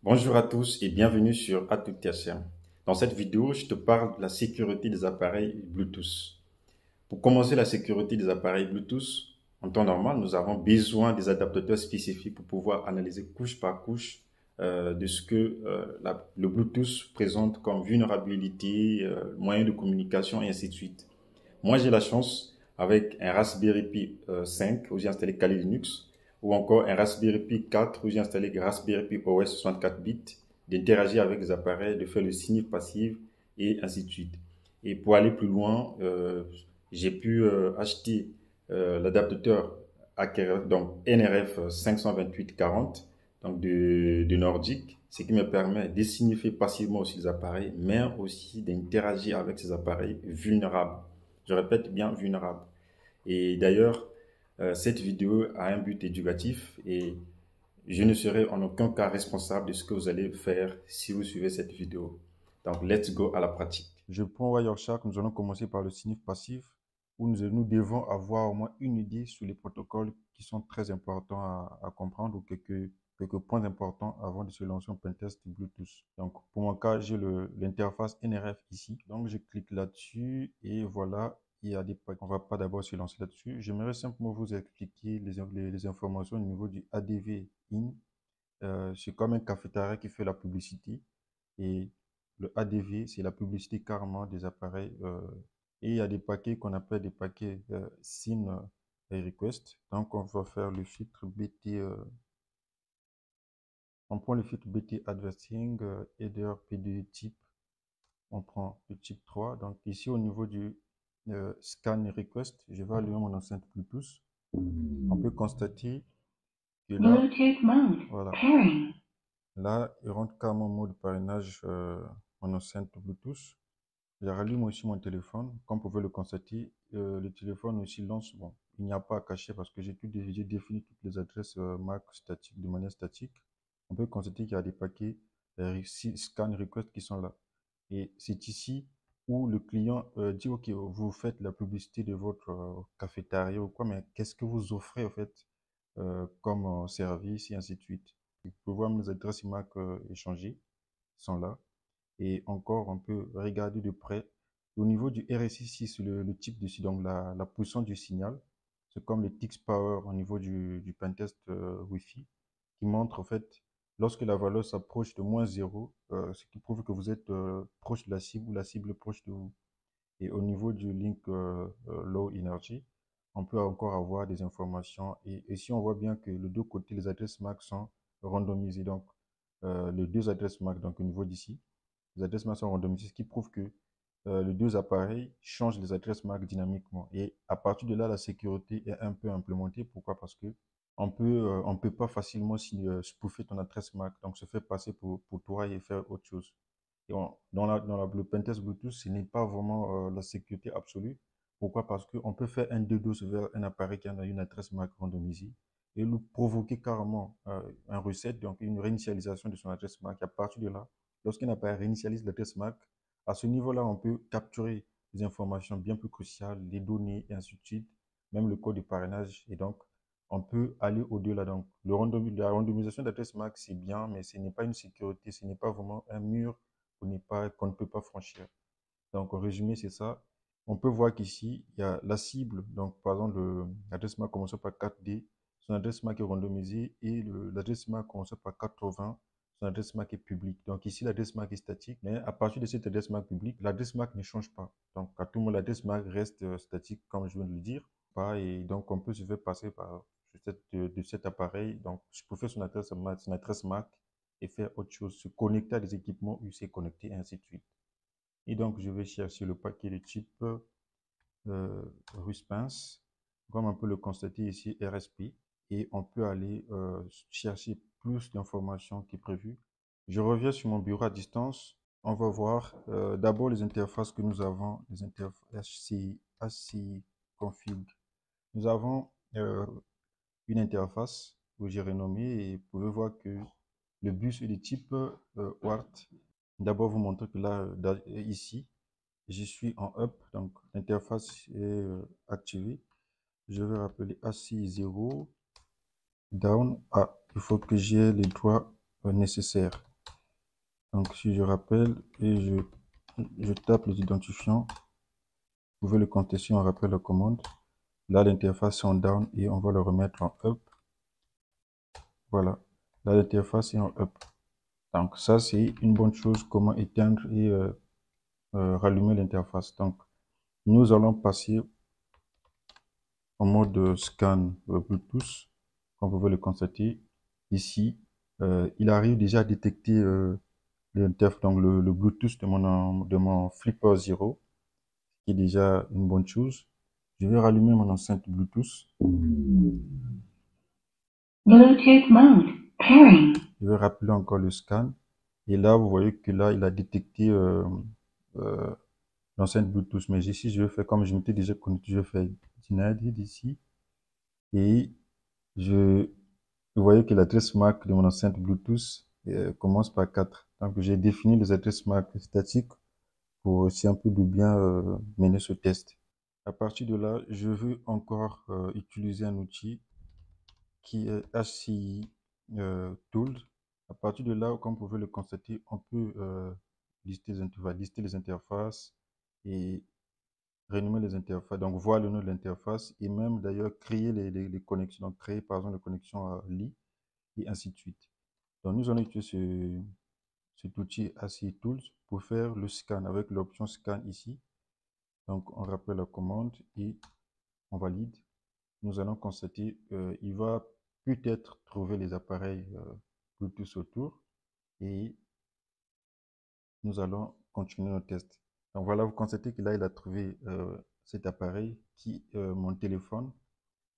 Bonjour à tous et bienvenue sur ATUTHM. Dans cette vidéo, je te parle de la sécurité des appareils Bluetooth. Pour commencer la sécurité des appareils Bluetooth, en temps normal, nous avons besoin des adaptateurs spécifiques pour pouvoir analyser couche par couche de ce que le Bluetooth présente comme vulnérabilité, moyen de communication et ainsi de suite. Moi, j'ai la chance, avec un Raspberry Pi 5 où j'ai installé Kali Linux, ou encore un Raspberry Pi 4 où j'ai installé Raspberry Pi OS 64 bits, d'interagir avec les appareils, de faire le signe passif et ainsi de suite. Et pour aller plus loin, j'ai pu acheter l'adaptateur donc NRF 52840 donc de Nordic, ce qui me permet de signifier passivement aussi les appareils, mais aussi d'interagir avec ces appareils vulnérables. Je répète bien vulnérable. Et d'ailleurs, cette vidéo a un but éducatif et je ne serai en aucun cas responsable de ce que vous allez faire si vous suivez cette vidéo. Donc, let's go à la pratique. Je prends Wireshark, nous allons commencer par le signif passif où nous devons avoir au moins une idée sur les protocoles qui sont très importants à comprendre ou quelques points importants avant de se lancer en pentest Bluetooth. Donc, pour mon cas, j'ai l'interface NRF ici. Donc, je clique là-dessus et voilà, il y a des packs. On va pas d'abord se lancer là-dessus. J'aimerais simplement vous expliquer les informations au niveau du ADV in. C'est comme un cafétéria qui fait la publicité et le ADV, c'est la publicité carrément des appareils. Et il y a des paquets qu'on appelle des paquets SYN et request. Donc, on va faire le filtre BT. On prend le filtre BT Advertising, header PD type. On prend le type 3. Donc, ici, au niveau du scan request, je vais allumer mon enceinte Bluetooth. On peut constater que là, Bluetooth mode. voilà, Pairing. là, il rentre carrément en mode parrainage en enceinte Bluetooth. Je rallume aussi mon téléphone. Comme vous pouvez le constater, le téléphone aussi lance. Bon, il n'y a pas à cacher parce que j'ai défini toutes les adresses MAC statiques de manière statique. On peut constater qu'il y a des paquets scan request qui sont là. Et c'est ici où le client dit, OK, vous faites la publicité de votre cafétéria ou quoi, mais qu'est-ce que vous offrez en fait comme service et ainsi de suite. Vous pouvez voir mes adresses MAC échangées sont là. Et encore, on peut regarder de près. Au niveau du RSI6, le type de donc la position du signal, c'est comme le Tix Power au niveau du pentest Wi-Fi, qui montre en fait, lorsque la valeur s'approche de -0, ce qui prouve que vous êtes proche de la cible ou la cible est proche de vous. Et au niveau du link Low Energy, on peut encore avoir des informations. Et ici, on voit bien que les deux côtés, les adresses MAC sont randomisées. Donc, les deux adresses MAC, donc au niveau d'ici, les adresses MAC sont randomisées, ce qui prouve que les deux appareils changent les adresses MAC dynamiquement. Et à partir de là, la sécurité est un peu implémentée. Pourquoi? Parce que on peut pas facilement spoofer ton adresse MAC, donc se faire passer pour toi et faire autre chose. Et le pentest Bluetooth, ce n'est pas vraiment la sécurité absolue. Pourquoi? Parce qu'on peut faire un DDoS vers un appareil qui a une adresse MAC randomisée et lui provoquer carrément un reset, donc une réinitialisation de son adresse MAC. Et à partir de là, lorsqu'un appareil réinitialise l'adresse MAC, à ce niveau-là, on peut capturer des informations bien plus cruciales, les données et ainsi de suite, même le code de parrainage. Et donc, on peut aller au-delà. Donc, la randomisation d'adresse MAC, c'est bien, mais ce n'est pas une sécurité, ce n'est pas vraiment un mur qu'on ne peut pas franchir. Donc, en résumé, c'est ça. On peut voir qu'ici, il y a la cible. Donc, par exemple, l'adresse MAC commençant par 4D, son adresse MAC est randomisée et l'adresse MAC commençant par 80, son adresse MAC est publique. Donc, ici, l'adresse MAC est statique, mais à partir de cette adresse MAC publique, l'adresse MAC ne change pas. Donc, à tout moment, l'adresse MAC reste statique, comme je viens de le dire. Et donc, on peut se faire passer de cet appareil. Donc, je peux faire son adresse MAC et faire autre chose, se connecter à des équipements UC connectés et ainsi de suite. Et donc, je vais chercher le paquet de type Ruspens, comme on peut le constater ici, RSP, et on peut aller chercher plus d'informations qui est prévu. Je reviens sur mon bureau à distance. On va voir d'abord les interfaces que nous avons, les interfaces HCI config. Nous avons une interface que j'ai renommée et vous pouvez voir que le bus est de type WART. D'abord, vous montrer que là, ici, je suis en up, donc l'interface est activée. Je vais rappeler ACI 0 down. Ah, il faut que j'ai les droits nécessaires. Donc si je rappelle et je tape les identifiants, vous pouvez le contester, on rappelle la commande. Là, l'interface est en down et on va le remettre en up. Voilà. Là, l'interface est en up. Donc ça, c'est une bonne chose, comment éteindre et rallumer l'interface. Donc, nous allons passer en mode scan Bluetooth, comme vous pouvez le constater. Ici, il arrive déjà à détecter donc le Bluetooth de mon Flipper Zero, qui est déjà une bonne chose. Je vais rallumer mon enceinte Bluetooth. Bluetooth mode, pairing. Je vais rappeler encore le scan. Et là, vous voyez que là, il a détecté euh, l'enceinte Bluetooth. Mais ici, je vais faire comme je m'étais déjà connecté, je vais faire denied ici. Et je, vous voyez que l'adresse MAC de mon enceinte Bluetooth commence par 4. Donc, j'ai défini les adresses MAC statiques pour aussi un peu de bien mener ce test. À partir de là, je veux encore utiliser un outil qui est HCI Tools. À partir de là, comme vous pouvez le constater, on peut lister les interfaces et renommer les interfaces, donc voir le nom de l'interface et même d'ailleurs créer les connexions, donc créer par exemple les connexions à l'I et ainsi de suite. Donc nous allons utiliser cet outil HCI Tools pour faire le scan avec l'option scan ici. Donc on rappelle la commande et on valide. Nous allons constater il va peut-être trouver les appareils Bluetooth autour et nous allons continuer nos tests. Donc voilà, vous constatez que là, il a trouvé cet appareil qui est mon téléphone.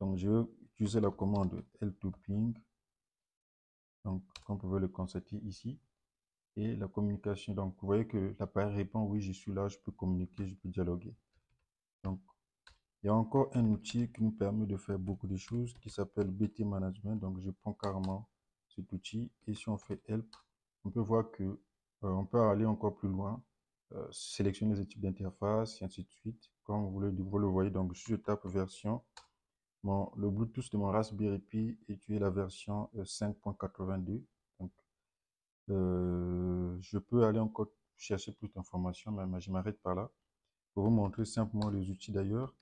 Donc je vais utiliser la commande L2Ping. Donc comme vous pouvez le constater ici. Et la communication, donc vous voyez que l'appareil répond oui, je suis là, je peux communiquer, je peux dialoguer. Donc il y a encore un outil qui nous permet de faire beaucoup de choses qui s'appelle BT Management. Donc, je prends carrément cet outil et si on fait Help, on peut voir que on peut aller encore plus loin, sélectionner les types d'interface et ainsi de suite. Comme vous le voyez, donc si je tape version, le Bluetooth de mon Raspberry Pi est la version 5.82. Donc, je peux aller encore chercher plus d'informations, mais je m'arrête par là pour vous montrer simplement les outils d'ailleurs.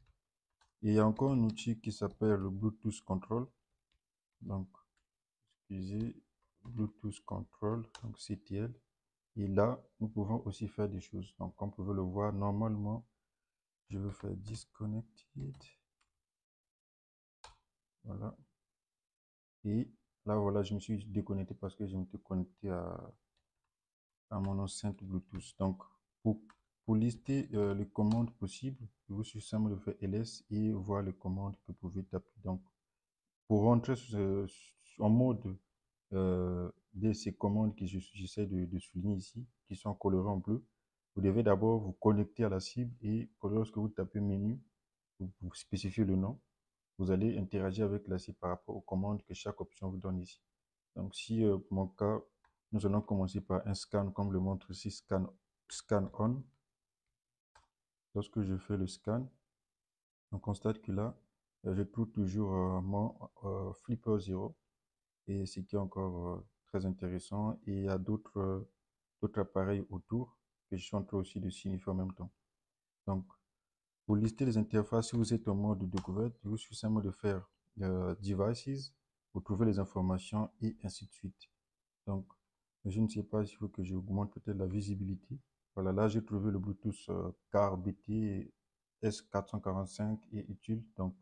Et il y a encore un outil qui s'appelle le Bluetooth Control. Donc, excusez, Bluetooth Control, donc CTL. Et là, nous pouvons aussi faire des choses. Donc, comme vous pouvez le voir, normalement, je vais faire Disconnected. Voilà. Et là, voilà, je me suis déconnecté parce que je m'étais connecté à mon enceinte Bluetooth. Donc, pour, pour lister les commandes possibles, il vous suffit simplement de faire ls et voir les commandes que vous pouvez taper. Donc, pour rentrer en mode de ces commandes que j'essaie de souligner ici, qui sont colorées en bleu, vous devez d'abord vous connecter à la cible et lorsque vous tapez menu, vous spécifiez le nom, vous allez interagir avec la cible par rapport aux commandes que chaque option vous donne ici. Donc si pour mon cas, nous allons commencer par un scan comme le montre ici, scan on. Lorsque je fais le scan, on constate que là, je trouve toujours mon Flipper Zero. Et ce qui est encore très intéressant, et il y a d'autres appareils autour que je suis en train aussi de signifier en même temps. Donc, pour lister les interfaces, si vous êtes en mode découverte, il vous suffit simplement de faire Devices, pour trouver les informations et ainsi de suite. Donc, je ne sais pas s'il faut que j'augmente peut-être la visibilité. Voilà, là j'ai trouvé le Bluetooth car BT S445 et utile. Donc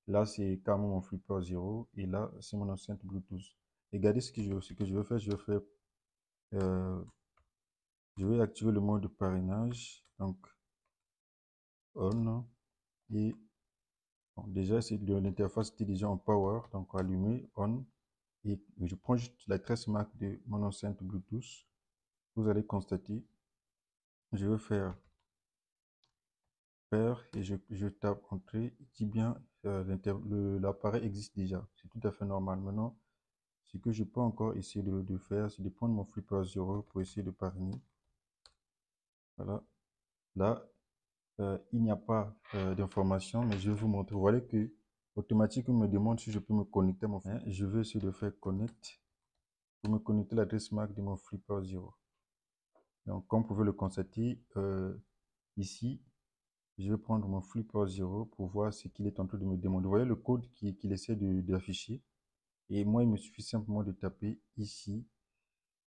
là c'est carrément mon Flipper Zero et là c'est mon enceinte Bluetooth. Et regardez ce que je vais faire. Euh, je vais activer le mode de parrainage. Donc on et bon, déjà c'est l'interface était déjà en power. Donc allumé, on et je prends juste la tresse MAC de mon enceinte Bluetooth. Vous allez constater, je vais faire et je tape entrée, il dit bien l'appareil existe déjà. C'est tout à fait normal. Maintenant, ce que je peux encore essayer de faire, c'est de prendre mon Flipper Zero pour essayer de parrainer. Voilà. Là, il n'y a pas d'information, mais je vais vous montrer. Vous voyez que automatiquement il me demande si je peux me connecter à mon Flipper. Je vais essayer de faire connect pour me connecter à l'adresse MAC de mon Flipper Zero. Donc, comme vous pouvez le constater, ici, je vais prendre mon flipper 0 pour voir ce qu'il est en train de me demander. Vous voyez le code qu'il essaie d'afficher. Et moi, il me suffit simplement de taper ici.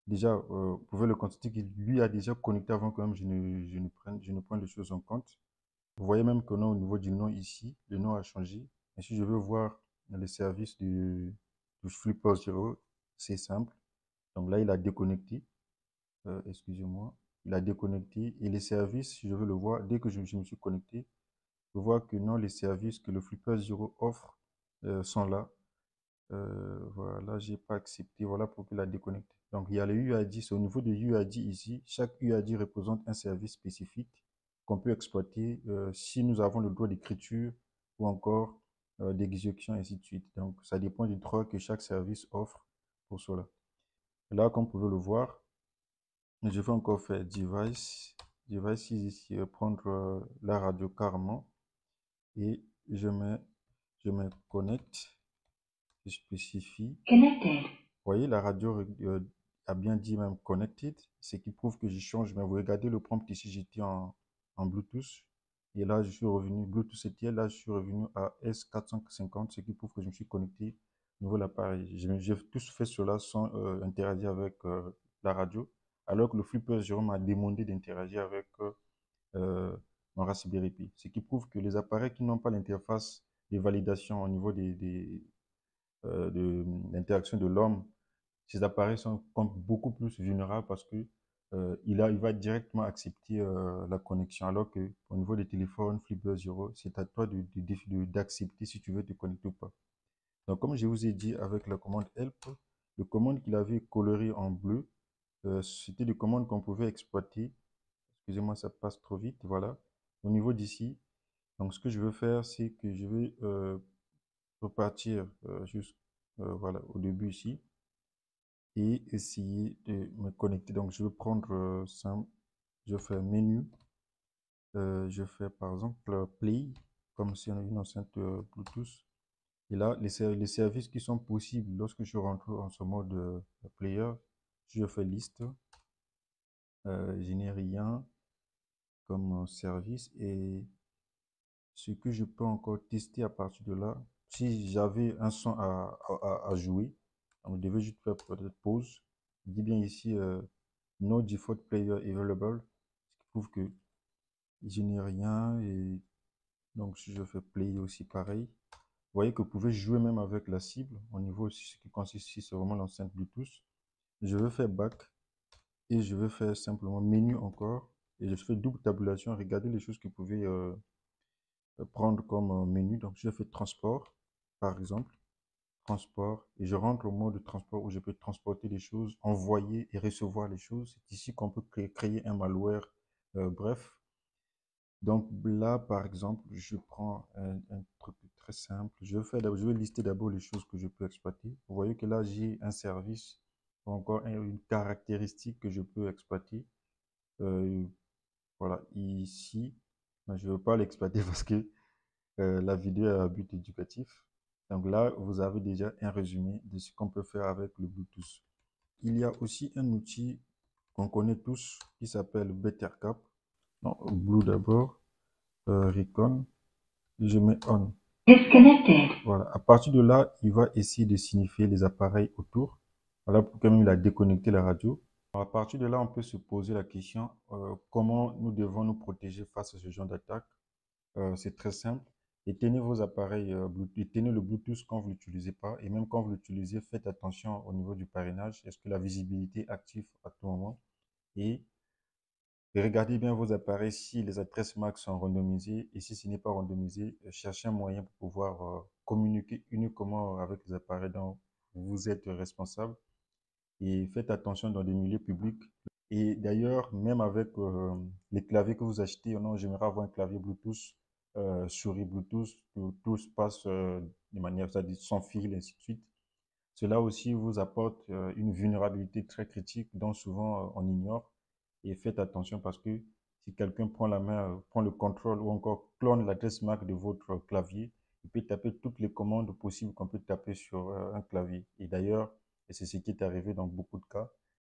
Déjà, vous pouvez le constater qu'il lui a déjà connecté avant que même je ne prenne les choses en compte. Vous voyez même que non, au niveau du nom ici, le nom a changé. Et si je veux voir le service du Flipper Zero, c'est simple. Donc là, il a déconnecté. Excusez-moi. Il a déconnecté. Et les services, si je veux le voir, dès que je me suis connecté, je vois que non, les services que le Flipper Zero offre sont là. Voilà, j'ai pas accepté. Voilà pourquoi il a déconnecté. Donc, il y a le UID. C'est au niveau de UID ici. Chaque UID représente un service spécifique qu'on peut exploiter si nous avons le droit d'écriture ou encore d'exécution, et ainsi de suite. Donc, ça dépend du droit que chaque service offre pour cela. Là, comme vous pouvez le voir, je vais encore faire device. Device ici, prendre la radio carrément et je me connecte. Je spécifie. Connected. Vous voyez, la radio a bien dit même connected, ce qui prouve que je change. Mais vous regardez le prompt ici, j'étais en Bluetooth. Et là, je suis revenu, Bluetooth était là, je suis revenu à S450, ce qui prouve que je me suis connecté au niveau de l'appareil. J'ai tous fait cela sans interagir avec la radio, alors que le Flipper Zero m'a demandé d'interagir avec euh, mon Raspberry Pi. Ce qui prouve que les appareils qui n'ont pas l'interface de validation au niveau de l'interaction de l'homme, ces appareils sont beaucoup plus vulnérables parce que il va directement accepter la connexion, alors que au niveau des téléphones Flipper Zero, c'est à toi d'accepter si tu veux te connecter ou pas. Donc, comme je vous ai dit avec la commande help, le commande qu'il avait coloré en bleu, c'était des commandes qu'on pouvait exploiter. Excusez-moi, ça passe trop vite. Voilà. Au niveau d'ici, donc ce que je veux faire, c'est que je vais repartir juste voilà, au début ici et essayer de me connecter. Donc, je vais prendre simple, je fais menu, je fais par exemple play, comme si on a une enceinte Bluetooth. Et là, les services qui sont possibles lorsque je rentre en ce mode player, si je fais liste, je n'ai rien comme service. Et ce que je peux encore tester à partir de là, si j'avais un son à jouer, donc je devais juste faire peut-être pause. Je dis bien ici no default player available, ce qui prouve que je n'ai rien. Et donc si je fais play aussi pareil, vous voyez que vous pouvez jouer même avec la cible au niveau, ce qui consiste ici, c'est vraiment l'enceinte Bluetooth. Je vais faire back et je vais faire simplement menu encore et je fais double tabulation. Regardez les choses que vous pouvez prendre comme menu. Donc je fais transport par exemple, transport, et je rentre au mode de transport où je peux transporter les choses, envoyer et recevoir les choses. C'est ici qu'on peut créer un malware. Bref, donc là, par exemple, je prends un truc très simple. Je vais lister d'abord les choses que je peux exploiter. Vous voyez que là, j'ai un service, ou encore une caractéristique que je peux exploiter. Euh, voilà, ici, mais je ne veux pas l'exploiter parce que la vidéo est à but éducatif. Donc là, vous avez déjà un résumé de ce qu'on peut faire avec le Bluetooth. Il y a aussi un outil qu'on connaît tous qui s'appelle BetterCap. Non, Blue d'abord, Recon, et je mets On. Disconnected. Voilà, à partir de là, il va essayer de signifier les appareils autour. Voilà pourquoi il a déconnecté la radio. À partir de là, on peut se poser la question comment nous devons nous protéger face à ce genre d'attaque. C'est très simple. Éteignez vos appareils Bluetooth, éteignez le Bluetooth quand vous ne l'utilisez pas. Et même quand vous l'utilisez, faites attention au niveau du parrainage. Est-ce que la visibilité est active à tout moment? Et regardez bien vos appareils si les adresses MAC sont randomisées. Et si ce n'est pas randomisé, cherchez un moyen pour pouvoir communiquer uniquement avec les appareils dont vous êtes responsable. Et faites attention dans des milieux publics. Et d'ailleurs, même avec les claviers que vous achetez, non, j'aimerais avoir un clavier Bluetooth, souris Bluetooth, tout se passe de manière, c'est-à-dire sans fil, et ainsi de suite. Cela aussi vous apporte une vulnérabilité très critique dont souvent on ignore. Et faites attention parce que si quelqu'un prend la main, prend le contrôle ou encore clone l'adresse MAC de votre clavier, il peut taper toutes les commandes possibles qu'on peut taper sur un clavier. Et d'ailleurs, et c'est ce qui est arrivé dans beaucoup de cas,